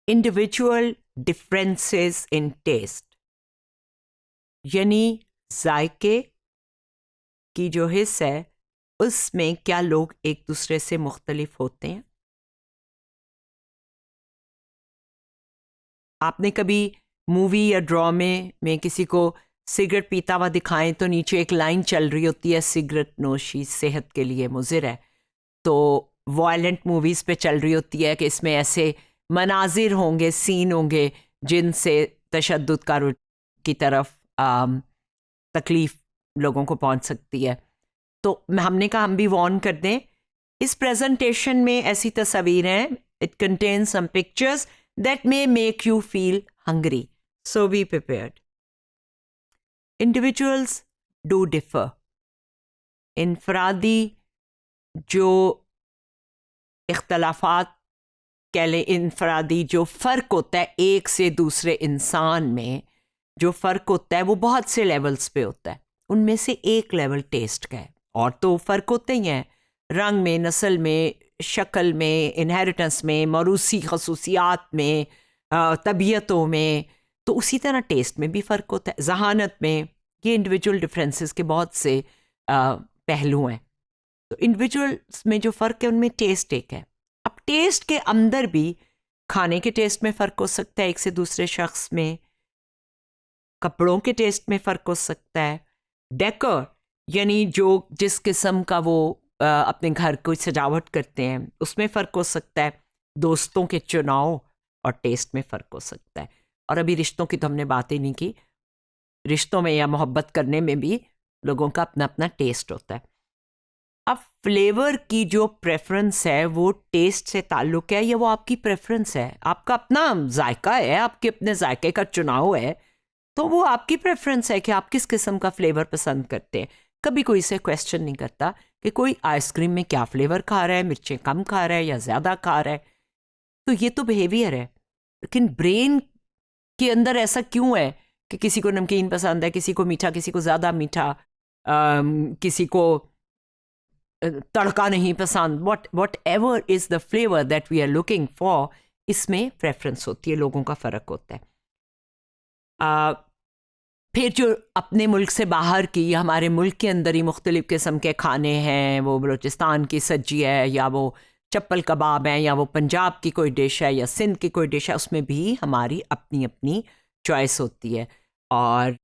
Individual differences in test, यानी जायके की जो हिस्स है उसमें क्या लोग एक दूसरे से मुख्तलिफ होते हैं। आपने कभी मूवी या ड्रामे में किसी को सिगरेट पीता हुआ दिखाएं तो नीचे एक लाइन चल रही होती है, सिगरेट नोशी सेहत के लिए मुज़िर है। तो वायलेंट मूवीज़ पे चल रही होती है कि इसमें ऐसे मनाजिर होंगे, सीन होंगे जिनसे तशद्दुद की तरफ तकलीफ़ लोगों को पहुंच सकती है। तो हमने कहा हम भी वार्न कर दें, इस प्रेजेंटेशन में ऐसी तस्वीरें हैं, it contains some pictures that may make you feel hungry, so be prepared. Individuals do differ. इनफरादी जो इख्तलाफात कह लें, इनफरादी जो फ़र्क होता है एक से दूसरे इंसान में, जो फ़र्क होता है वो बहुत से लेवल्स पे होता है। उनमें से एक लेवल टेस्ट का है, और तो फ़र्क होते ही हैं रंग में, नस्ल में, शक्ल में, इनहेरिटेंस में, मौरूसी खसूसियात में, तबीयतों में। तो उसी तरह टेस्ट में भी फ़र्क होता है, ज़हानत में। ये इंडिविजुअल डिफरेंसेस के बहुत से पहलू हैं। तो इंडिविजुअल्स में जो फ़र्क है उनमें टेस्ट एक है। अब टेस्ट के अंदर भी खाने के टेस्ट में फ़र्क हो सकता है एक से दूसरे शख्स में, कपड़ों के टेस्ट में फ़र्क हो सकता है, डेकोर यानी जो जिस किस्म का वो अपने घर को सजावट करते हैं उसमें फ़र्क हो सकता है, दोस्तों के चुनाव और टेस्ट में फ़र्क हो सकता है। और अभी रिश्तों की तो हमने बात ही नहीं की। रिश्तों में या मोहब्बत करने में भी लोगों का अपना अपना टेस्ट होता है। अब फ्लेवर की जो प्रेफरेंस है वो टेस्ट से ताल्लुक़ है या वो आपकी प्रेफरेंस है, आपका अपना जायका है, आपके अपने जायके का चुनाव है, तो वो आपकी प्रेफरेंस है कि आप किस किस्म का फ्लेवर पसंद करते हैं। कभी कोई इसे क्वेश्चन नहीं करता कि कोई आइसक्रीम में क्या फ्लेवर खा रहा है, मिर्चें कम खा रहा है या ज़्यादा खा रहा है। तो ये तो बिहेवियर है, लेकिन ब्रेन के अंदर ऐसा क्यों है कि किसी को नमकीन पसंद है, किसी को मीठा, किसी को ज़्यादा मीठा, किसी को तड़का नहीं पसंद, whatever is the flavour that we are looking for, इसमें प्रेफरेंस होती है, लोगों का फ़र्क होता है। फिर जो अपने मुल्क से बाहर की, हमारे मुल्क के अंदर ही मुख्तलिफ़ किस्म के खाने हैं, वो बलूचिस्तान की सज्जी है या वो चप्पल कबाब हैं या वो पंजाब की कोई डिश है या सिंध की कोई डिश है, उसमें भी हमारी अपनी अपनी चॉइस होती है। और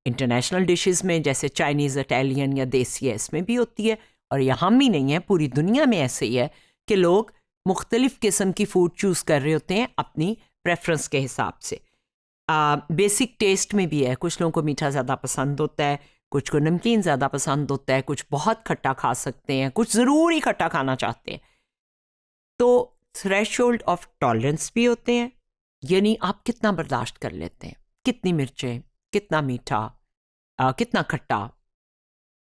इंटरनेशनल डिशेस में जैसे चाइनीज़, इटालियन या देसी है, इसमें भी होती है। और यहाँ भी नहीं है, पूरी दुनिया में ऐसे ही है कि लोग मुख्तलिफ़ किस्म की फ़ूड चूज़ कर रहे होते हैं अपनी प्रेफरेंस के हिसाब से। बेसिक टेस्ट में भी है, कुछ लोगों को मीठा ज़्यादा पसंद होता है, कुछ को नमकीन ज़्यादा पसंद होता है, कुछ बहुत खट्टा खा सकते हैं, कुछ ज़रूर ही खट्टा खाना चाहते हैं। तो थ्रेशोल्ड ऑफ टॉलरेंस भी होते हैं, यानी आप कितना बर्दाश्त कर लेते हैं, कितनी मिर्चें, कितना मीठा, कितना खट्टा।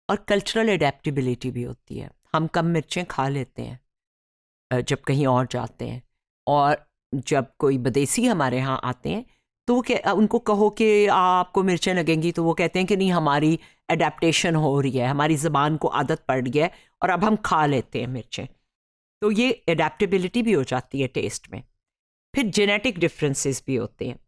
और कल्चरल एडेप्टेबिलिटी भी होती है, हम कम मिर्चें खा लेते हैं जब कहीं और जाते हैं, और जब कोई विदेशी हमारे यहाँ आते हैं तो वो उनको कहो कि आपको मिर्चें लगेंगी, तो वो कहते हैं कि नहीं, हमारी एडेप्टेशन हो रही है, हमारी ज़बान को आदत पड़ गई है और अब हम खा लेते हैं मिर्चें। तो ये एडेप्टेबिलिटी भी हो जाती है टेस्ट में। फिर जेनेटिक डिफरेंसेस भी होते हैं,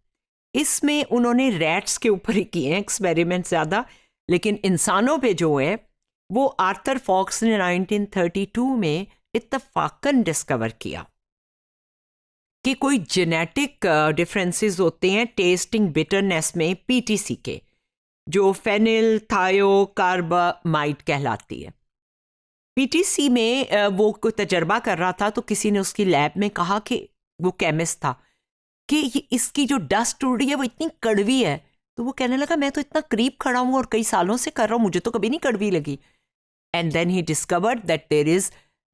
इसमें उन्होंने रैट्स के ऊपर ही किए हैं एक्सपेरिमेंट ज़्यादा, लेकिन इंसानों पे जो है वो आर्थर फॉक्स ने 1932 में इत्तफाकन डिस्कवर किया कि कोई जेनेटिक डिफरेंसेस होते हैं टेस्टिंग बिटरनेस में, पीटीसी के, जो फेनिल थायोकार्बामाइड कहलाती है। पीटीसी में वो कोई तजर्बा कर रहा था, तो किसी ने उसकी लैब में कहा कि, वो केमिस्ट था, कि इसकी जो डस्ट उड़ रही है वो इतनी कड़वी है। तो वो कहने लगा, मैं तो इतना करीब खड़ा हूँ और कई सालों से कर रहा हूँ, मुझे तो कभी नहीं कड़वी लगी। And then he discovered that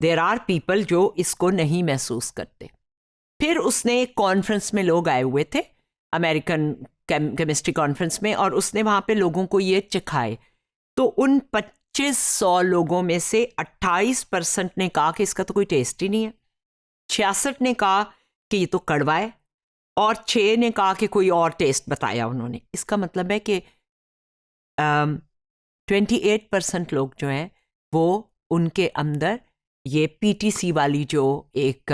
there are people जो इसको नहीं महसूस करते। फिर उसने एक कॉन्फ्रेंस में लोग आए हुए थे, अमेरिकन केमिस्ट्री कॉन्फ्रेंस में, और उसने वहाँ पे लोगों को ये चखाए। तो उन 2500 लोगों में से 28% ने कहा कि इसका तो कोई टेस्ट ही नहीं है, 66 ने कहा कि ये तो कड़वा है, और 6 ने कहा कि कोई और टेस्ट बताया उन्होंने। इसका मतलब है कि 28% लोग जो हैं वो, उनके अंदर ये पीटीसी वाली जो एक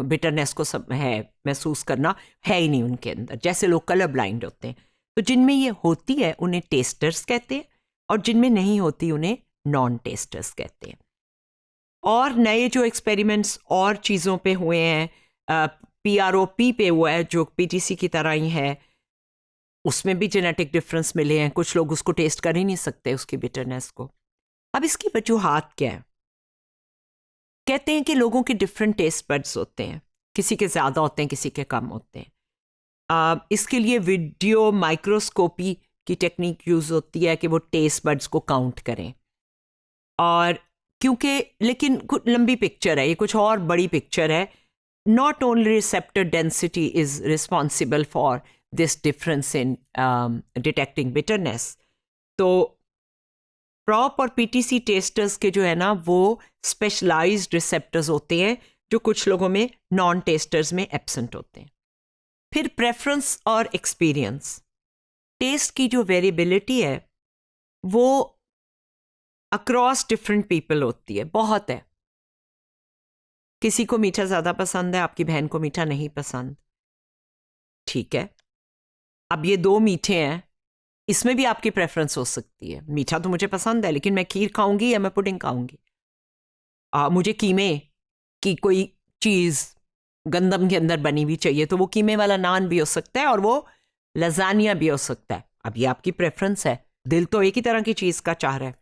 बिटरनेस को सब है महसूस करना है ही नहीं उनके अंदर, जैसे लोग कलर ब्लाइंड होते हैं। तो जिनमें ये होती है उन्हें टेस्टर्स कहते हैं, और जिनमें नहीं होती उन्हें नॉन टेस्टर्स कहते हैं। और नए जो एक्सपेरिमेंट्स और चीज़ों पे हुए हैं, PROP पे हुआ है जो पीटीसी की तरह ही है, उसमें भी जेनेटिक डिफरेंस मिले हैं। कुछ लोग उसको टेस्ट कर ही नहीं सकते उसकी बिटरनेस को। अब इसकी वजूहात क्या है? कहते हैं कि लोगों के डिफरेंट टेस्ट बड्स होते हैं, किसी के ज़्यादा होते हैं, किसी के कम होते हैं। इसके लिए वीडियो माइक्रोस्कोपी की टेक्निक यूज़ होती है कि वो टेस्ट बड्स को काउंट करें। और क्योंकि लेकिन कुछ लंबी पिक्चर है, ये कुछ और बड़ी पिक्चर है। Not only receptor density is responsible for this difference in detecting bitterness. तो प्रॉप और पीटीसी टेस्टर्स के जो है ना वो स्पेशलाइज्ड रिसेप्टर्स होते हैं जो कुछ लोगों में नॉन टेस्टर्स में एब्सेंट होते हैं। फिर प्रेफरेंस और एक्सपीरियंस, टेस्ट की जो वेरिएबिलिटी है वो अक्रॉस डिफरेंट पीपल होती है, बहुत है। किसी को मीठा ज़्यादा पसंद है, आपकी बहन को मीठा नहीं पसंद, ठीक है। अब ये दो मीठे हैं, इसमें भी आपकी प्रेफरेंस हो सकती है। मीठा तो मुझे पसंद है लेकिन मैं खीर खाऊंगी या मैं पुडिंग खाऊंगी। मुझे कीमे की कोई चीज़ गंदम के अंदर बनी हुई चाहिए, तो वो कीमे वाला नान भी हो सकता है और वो लजानिया भी हो सकता है। अब ये आपकी प्रेफरेंस है, दिल तो एक ही तरह की चीज़ का चाह रहा है।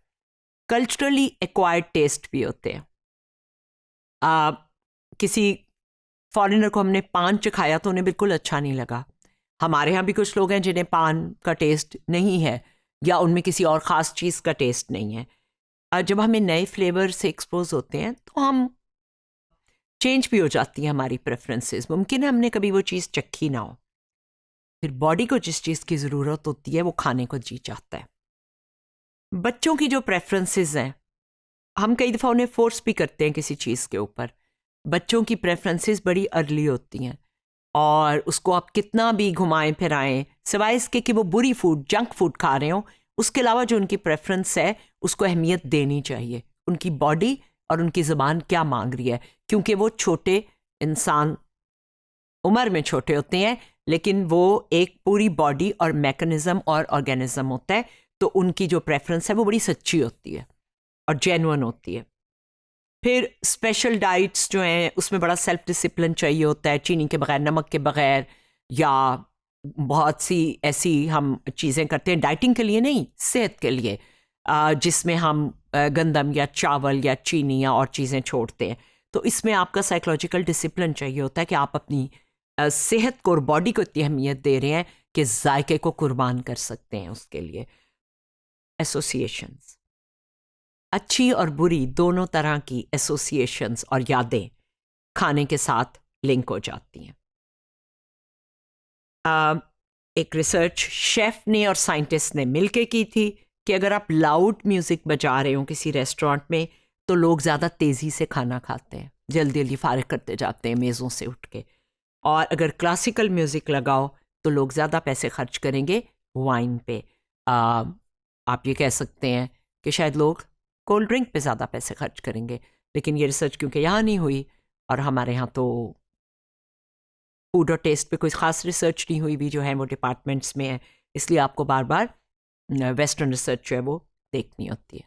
कल्चरली एक्वायर्ड टेस्ट भी होते हैं। किसी फॉरेनर को हमने पान चखाया तो उन्हें बिल्कुल अच्छा नहीं लगा। हमारे यहाँ भी कुछ लोग हैं जिन्हें पान का टेस्ट नहीं है या उनमें किसी और ख़ास चीज़ का टेस्ट नहीं है। जब हमें नए फ्लेवर से एक्सपोज होते हैं तो हम चेंज भी हो जाती है हमारी प्रेफरेंसेस। मुमकिन है हमने कभी वो चीज़ चखी ना हो, फिर बॉडी को जिस चीज़ की ज़रूरत होती है वो खाने को जी चाहता है। बच्चों की जो प्रेफरेंसेस हैं, हम कई दफ़ा उन्हें फोर्स भी करते हैं किसी चीज़ के ऊपर। बच्चों की प्रेफरेंसेस बड़ी अर्ली होती हैं और उसको आप कितना भी घुमाएं फिराएं, सिवाय इसके कि वो बुरी फूड जंक फूड खा रहे हो, उसके अलावा जो उनकी प्रेफरेंस है उसको अहमियत देनी चाहिए। उनकी बॉडी और उनकी ज़बान क्या मांग रही है, क्योंकि वो छोटे इंसान उम्र में छोटे होते हैं लेकिन वो एक पूरी बॉडी और मैकेनिज्म और ऑर्गेनिज्म होता है। तो उनकी जो प्रेफरेंस है वो बड़ी सच्ची होती है और जेन्युइन होती है। फिर स्पेशल डाइट्स जो हैं उसमें बड़ा सेल्फ डिसिप्लिन चाहिए होता है, चीनी के बगैर, नमक के बगैर, या बहुत सी ऐसी हम चीज़ें करते हैं डाइटिंग के लिए नहीं, सेहत के लिए, जिसमें हम गंदम या चावल या चीनी या और चीज़ें छोड़ते हैं। तो इसमें आपका साइकोलॉजिकल डिसिप्लिन चाहिए होता है कि आप अपनी सेहत को और बॉडी को इतनी अहमियत दे रहे हैं कि जायके को कुर्बान कर सकते हैं उसके लिए। एसोसिएशंस, अच्छी और बुरी दोनों तरह की एसोसिएशंस और यादें खाने के साथ लिंक हो जाती हैं। एक रिसर्च शेफ ने और साइंटिस्ट ने मिलकर की थी कि अगर आप लाउड म्यूज़िक बजा रहे हो किसी रेस्टोरेंट में तो लोग ज़्यादा तेज़ी से खाना खाते हैं, जल्दी जल्दी फारिग करते जाते हैं मेज़ों से उठ के। और अगर क्लासिकल म्यूज़िक लगाओ तो लोग ज़्यादा पैसे खर्च करेंगे वाइन पे। आप ये कह सकते हैं कि शायद लोग कोल्ड ड्रिंक पे ज़्यादा पैसे खर्च करेंगे। लेकिन ये रिसर्च क्योंकि यहाँ नहीं हुई और हमारे यहाँ तो फूड और टेस्ट पे कोई ख़ास रिसर्च नहीं हुई भी, जो है वो डिपार्टमेंट्स में है, इसलिए आपको बार बार वेस्टर्न रिसर्च जो है वो देखनी होती है।